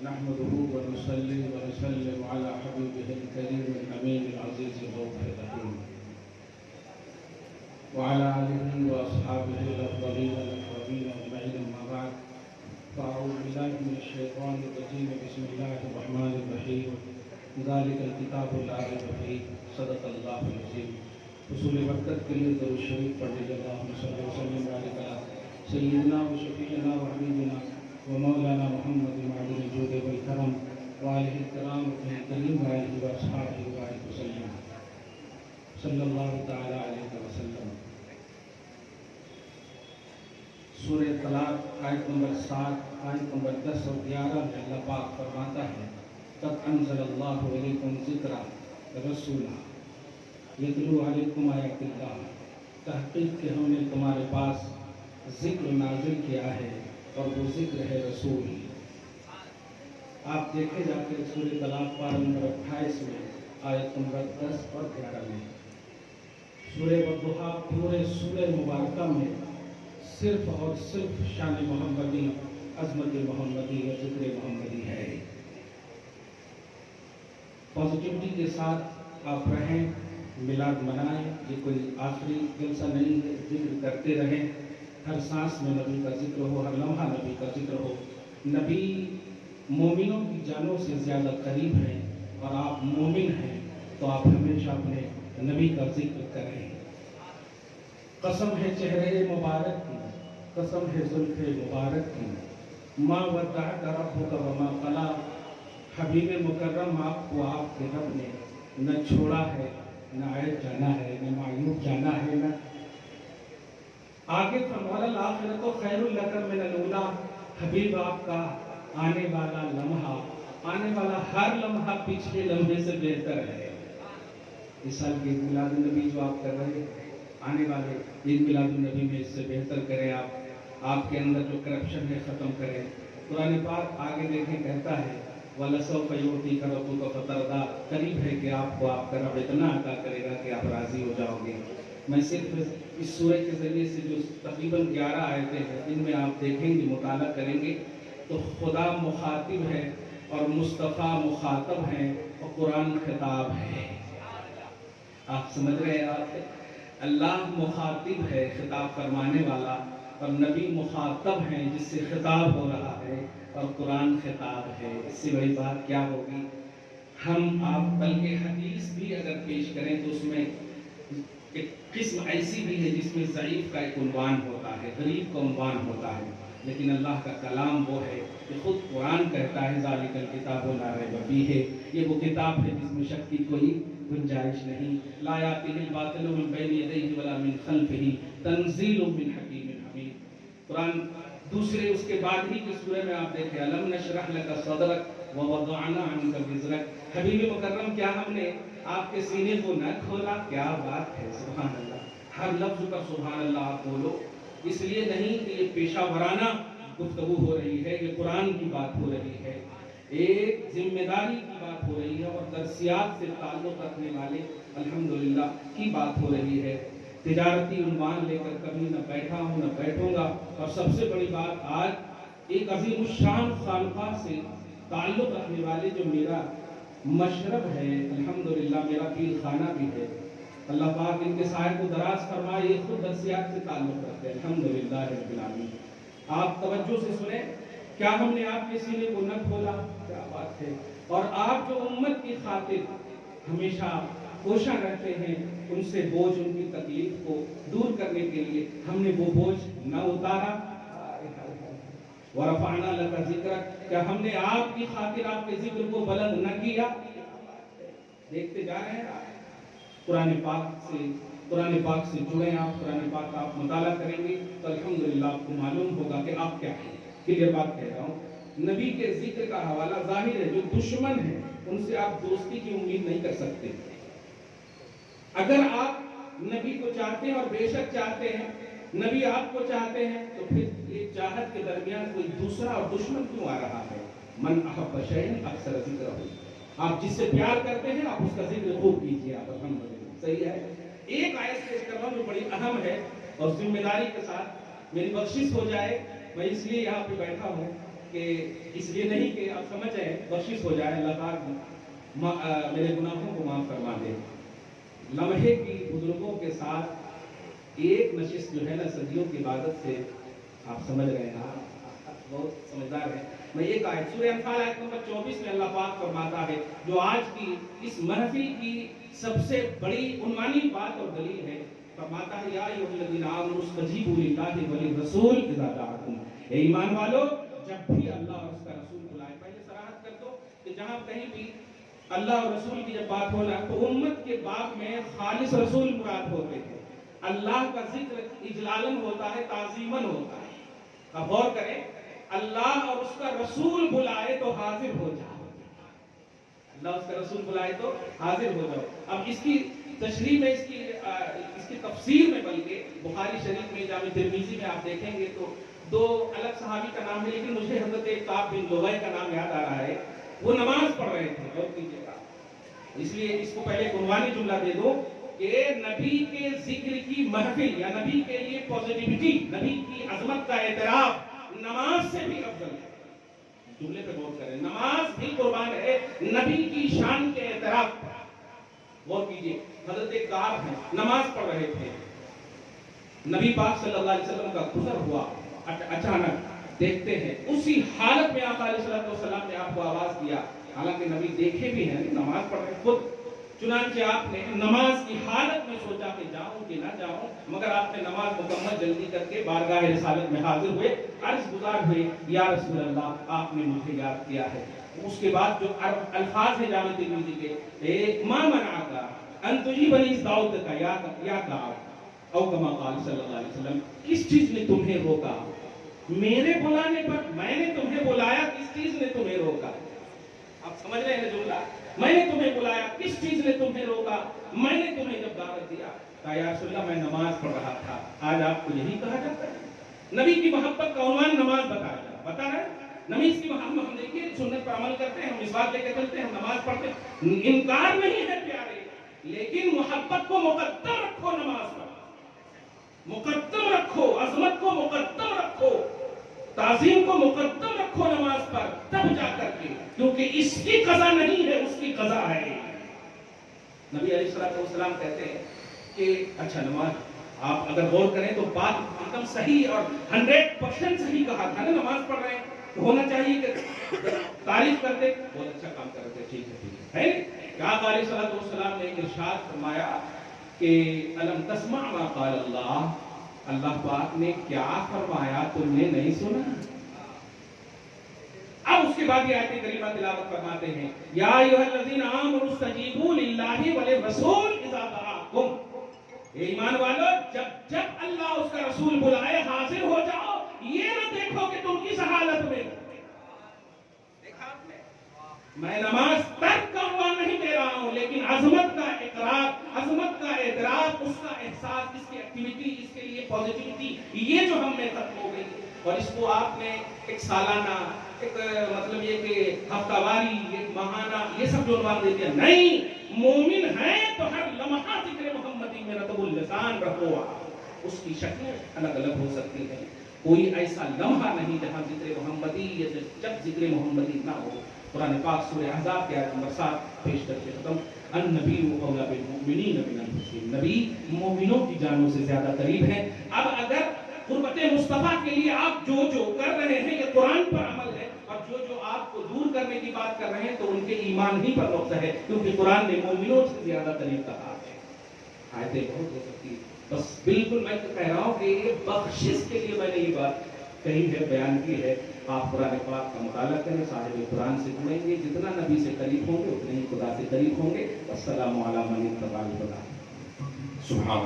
نحمده ونصلي ونسلم على حبيبه الكريم الأمين العزيز الرؤوف الرحيم وعلى آله وأصحابه الأفضلين الأكرمين أجمعين أما بعد فأعوذ بالله من الشيطان الرجيم بسم الله الرحمن الرحيم ذلك الكتاب لا ريب فيه صدق الله العظيم حصول برکت کے لیے درود شریف پڑھ لیجیے اللہم صلی وسلم علی سیدنا و شفیعنا و حبیبنا و مولانا محمد معدن الجود والکرم وآلہ الکرام الکریم وآلہ واصحابہ وآلہ وسلم صلی اللہ تعالی علیہ وسلم۔ سورہ طلاق آیت نمبر 7 آیت نمبر 10 اور 11 میں اللہ پاک فرماتا ہے قد انزل اللہ علیکم ذکرا رسولا یتلو علیکم آیات اللہ، تحقیق کہ ہم نے تمہارے پاس ذکر نازل کیا ہے اور وہ ذکر ہے رسول۔ آپ دیکھے جاتے سورہ طلاق پارہ نمبر 28 میں آیت نمبر 10 اور 11 میں۔ سورہ والضحیٰ پورے سورہ مبارکہ میں صرف اور صرف شان محمدی، عظمت محمدی اور ذکر محمدی ہے۔ پازیٹیوٹی کے ساتھ آپ رہیں، میلاد منائیں، یہ کوئی آخری جلسہ نہیں ہے، ذکر کرتے رہیں، ہر سانس میں نبی کا ذکر ہو، ہر لمحہ نبی کا ذکر ہو۔ نبی مومنوں کی جانوں سے زیادہ قریب ہیں اور آپ مومن ہیں تو آپ ہمیشہ اپنے نبی کا ذکر کریں۔ قسم ہے چہرے مبارک کی، قسم ہے زلف مبارک کی، ما ودعک ربک وما قلی، حبیب مکرم آپ کو آپ کے رب نے نہ چھوڑا ہے، نہ عیب جانا ہے، نہ معیوب جانا ہے، نہ آگے فرمایا الآخرۃ خیر لک من الاولی، حبیب آپ کا آنے والا لمحہ، آنے والا ہر لمحہ پچھلے لمحے سے بہتر ہے۔ اس سال کی عید میلاد النبی جو آپ کر رہے ہیں، آنے والے عید میلاد النبی میں اس سے بہتر کریں، آپ کے اندر جو کرپشن ہے ختم کریں۔ قرآن پاک آگے دیکھیں کہتا ہے وَلَسَوْفَ يُعْطِيكَ رَبُّكَ فَتَرْضَىٰ، قریب ہے کہ آپ کو آپ کا رب اتنا عطا کرے گا کہ آپ راضی ہو جاؤ گے۔ میں صرف اس سورہ کے ذریعے سے جو تقریباً 11 آیتیں ہیں ان میں آپ دیکھیں گے، مطالعہ کریں گے تو خدا مخاطب ہے اور مصطفیٰ مخاطب ہیں اور قرآن خطاب ہے۔ آپ سمجھ رہے ہیں؟ آپ اللہ مخاطب ہے، خطاب فرمانے والا، اور نبی مخاطب ہیں جس سے خطاب ہو رہا ہے، اور قرآن خطاب ہے۔ اس سے بڑی بات کیا ہوگی؟ ہم آپ بلکہ حدیث بھی اگر پیش کریں تو اس میں ایک قسم ایسی بھی ہے جس میں ضعیف کا ایک عنوان ہوتا ہے، غریب کا عنوان ہوتا ہے، لیکن اللہ کا کلام وہ ہے کہ خود قرآن کہتا ہے ذالک الکتاب لا ریب فیہ، یہ وہ کتاب ہے جس میں شک کی کوئی گنجائش نہیں۔ لا یأتیہ الباطل من بین یدیہ ولا من خلفہ تنزیل من حکیم حمید۔ قرآن دوسرے اس کے بعد ہی کے سورہ میں آپ دیکھیں الم نشرح لک صدرک ووضعنا عنک وزرک، حبیب مکرم کیا ہم نے آپ کے سینے کو نہ کھولا؟ کیا بات ہے، سبحان اللہ، ہر لفظ کا سبحان اللہ آپ بولو۔ اس لیے نہیں کہ یہ پیشہ ورانہ گفتگو ہو رہی ہے، یہ قرآن کی بات ہو رہی ہے، ایک ذمہ داری کی بات ہو رہی ہے اور درسیات سے تعلق رکھنے والے الحمدللہ کی بات ہو رہی ہے۔ تجارتی عنوان لے کر کبھی نہ بیٹھا ہوں نہ بیٹھوں گا، اور سب سے بڑی بات آج ایک عظیم الشان خانقاہ سے تعلق رکھنے والے جو میرا مشرب ہے، الحمدللہ میرا پیر خانہ بھی ہے، اللہ پاک ان کے سائے کو دراز فرمائے، یہ خود درسیات سے تعلق رکھتے ہیں، الحمدللہ رب العالمین۔ آپ توجہ سے سنیں، کیا ہم نے آپ کے سینے کو نہ کھولا؟ کیا بات ہے! اور آپ جو امت کی خاطر ہمیشہ کوشاں رہتے ہیں، ان سے بوجھ، ان کی تکلیف کو دور کرنے کے لیے ہم نے وہ بوجھ نہ اتارا۔ وَرَفَعْنَا لَكَ ذِكْرَكَ، کیا ہم نے آپ کی خاطر آپ کے ذکر کو بلند نہ کیا؟ دیکھتے جا رہے ہیں آپ قرآن پاک سے جڑیں، آپ قرآن پاک کا آپ مطالعہ کریں گے تو الحمدللہ آپ کو معلوم ہوگا کہ آپ کیا ہیں۔ کلیئر بات کہہ رہا ہوں، نبی کے ذکر کا حوالہ ظاہر ہے، جو دشمن ہیں ان سے آپ دوستی کی امید نہیں کر سکتے۔ اگر آپ نبی کو چاہتے ہیں اور بے شک چاہتے ہیں، نبی آپ کو چاہتے ہیں، تو پھر یہ چاہت کے درمیان کوئی دوسرا اور دشمن کیوں آ رہا ہے؟ من احب شیئا اکثر ذکرہ، آپ جس سے پیار کرتے ہیں آپ اس کا ذکر خوب کیجئے، آپ الحمدللہ۔ صحیح ہے؟ ایک آیت پیش کر رہا ہوں جو بڑی اہم ہے اور ذمہ داری کے ساتھ میری بخشش ہو جائے، میں اس لیے یہاں پہ بیٹھا ہوں کہ اس لیے نہیں کہ آپ سمجھیں بخشش ہو جائے، اللہ پاک میرے گناہوں کو معاف فرما دے، لمحے کی بزرگوں کے ساتھ ایک نشست جو ہے نا صدیوں کی عبادت سے، آپ سمجھ رہے ہیں، بہت سمجھدار ہے۔ میں ایک آیت سورہ انفال آیت نمبر 24 میں اللہ پاک فرماتا ہے، جو آج کی اس محفل کی سب سے بڑی عنوانی بات اور دلیل ہے، فرماتا ہے یا ایھا الذین آمنوا استجیبوا للہ وللرسول اذا دعاکم، اے ایمان والو جب بھی اللہ اور اس کا رسول بلائے۔ پہلے صراحت کر دو کہ جہاں کہیں بھی اللہ اور رسول کی جب بات ہونا تو امت کے باب میں خالص رسول مراد ہوتے ہیں، اللہ کا ذکر اجلالن ہوتا ہے، تعظیمن ہوتا ہے۔ اب غور کریں، اللہ اور اس کا رسول بلائے تو حاضر ہو جاؤ، اللہ اس کا رسول بلائے تو حاضر ہو جاؤ۔ اب اس کی تشریح میں اس کی تفسیر میں، بلکہ بخاری شریف میں، جامع ترمذی میں آپ دیکھیں گے تو دو الگ صحابی کا نام ہے، لیکن مجھے حضرت کعب بن لؤی کا نام یاد آ رہا ہے، وہ نماز پڑھ رہے تھے، غور کیجیے گا، اس لیے اس کو پہلے ایک عنوانی جملہ دے دو کہ نبی کے ذکر کی محفل یا نبی کے لیے پوزیٹیوٹی، نبی کی عظمت کا اعتراف نماز سے بھی افضل ہے۔ جملے پہ غور کریں، نماز بھی قربان ہے نبی کی شان کے اعتراف پر۔ غور کیجیے، حضرت کعب ہیں، نماز پڑھ رہے تھے، نبی پاک صلی اللہ علیہ وسلم کا گزر ہوا، اچانک دیکھتے ہیں اسی حالت میں آقا علیہ السلام نے آپ کو آواز دیا، حالانکہ نبی دیکھے بھی ہیں، نماز پڑھ رہے خود، چنانچہ آپ نے نماز کی حالت میں سوچا کہ جاؤں کہ نہ جاؤں، مگر آپ نے نماز مکمل جلدی کر کے بارگاہ رسالت میں حاضر ہوئے، عرض گزار ہوئے، یا رسول اللہ آپ نے مجھے یاد کیا ہے۔ اس کے بعد جو الفاظ ہیں جامع ترمذی کے، ما منعک ان تجیبنی اس دعوت کا یا کعب او کما قال صلی اللہ علیہ وسلم، کس چیز نے تمہیں روکا میرے بلانے پر؟ میں نے تمہیں بلایا، کس چیز نے تمہیں روکا؟ آپ سمجھ رہے ہیں جملہ، میں نے تمہیں بلایا، کس چیز نے تمہیں روکا؟ میں نے تمہیں جب دعوت دیا، کہا یا رسول اللہ میں نماز پڑھ رہا تھا۔ آج آپ کو یہی کہا جاتا ہے؟ نبی کی محبت کا عنوان نماز بتا رہے ہیں، نبی کی ہم دیکھیے سنت پر عمل کرتے ہیں، ہم مسواک لے کے چلتے ہیں، ہم نماز پڑھتے ہیں، انکار نہیں ہے پیارے، لیکن محبت کو مقدم رکھو، نماز پر مقدم رکھو، عظمت کو مقدم رکھو، تعظیم کو مقدم رکھو نماز پر، تب جا کر کے، کیونکہ اس کی قضا نہیں ہے، اس کی قضا ہے۔ نبی علیہ السلام کہتے ہیں کہ اچھا نماز، آپ اگر غور کریں تو بات ایک دم صحیح اور 100% صحیح کہا تھا نا، نماز پڑھ رہے ہیں تو ہونا چاہیے کہ تعریف کرتے، بہت اچھا کام کرتے، ٹھیک ہے کیا؟ آقا علیہ السلام نے ارشاد فرمایا کہ الم تسمع ما قال اللہ، اللہ پاک نے کیا فرمایا تم نے نہیں سنا؟ اب اس کے بعد یہ آیت کریمہ تلاوت فرماتے ہیں، یا ایھا الذین آمنوا استجیبوا للہ وللرسول اذا دعاکم، اے ایمان والو جب اللہ اس کا رسول بلائے حاضر ہو جاؤ، یہ نہ دیکھو کہ تم کس حالت میں ہو۔ دیکھا آپ نے، میں نماز ترک کا عنوان نہیں دے رہا ہوں، لیکن عظمت کا اقرار، عظمت کا اعتراف، اس کا احساس، اس کی ایکٹیویٹی، اس کے لیے پوزیٹیوٹی، یہ جو ہم میں ختم ہو گئی، اور اس کو آپ نے ایک سالانہ، ایک مطلب یہ کہ ہفتہ واری، ایک ماہانہ، یہ سب جو عنوان دے دیا، نہیں، مومن ہے تو ہر لمحہ ذکر محمدی میں رتب اللسان رکھو۔ اس کی شکلیں الگ الگ ہو سکتی ہیں، کوئی ایسا لمحہ نہیں جہاں ذکر محمدی، جب ذکر محمدی نہ ہو۔ قرآن پاک سورہ احزاب کے آیت نمبر 7 پیش کر کے ختم، النبی اولی بالمؤمنین من انفسہم، نبی مومنوں کی جانوں سے زیادہ قریب ہے۔ اب اگر قربت مصطفیٰ کے لیے آپ جو کر رہے ہیں یہ قرآن پر عمل ہے، اور جو آپ کو دور کرنے کی بات کر رہے ہیں تو ان کے ایمان ہی پر نقص ہے، کیونکہ قرآن نے مومنوں سے زیادہ قریب کہا ہے۔ آیتیں بہت ہو سکتی ہیں، بس بالکل میں کہہ رہا ہوں کہ یہ بخشش کے لیے میں نے یہ بات کہی ہے، بیان کی ہے۔ آپ قرآن پاک کا مطالعہ کریں، صاحب قرآن سے جڑیں گے، جتنا نبی سے قریب ہوں گے اتنے ہی خدا سے قریب ہوں گے۔ السلام علیکم و رحمۃ اللہ۔ سبحان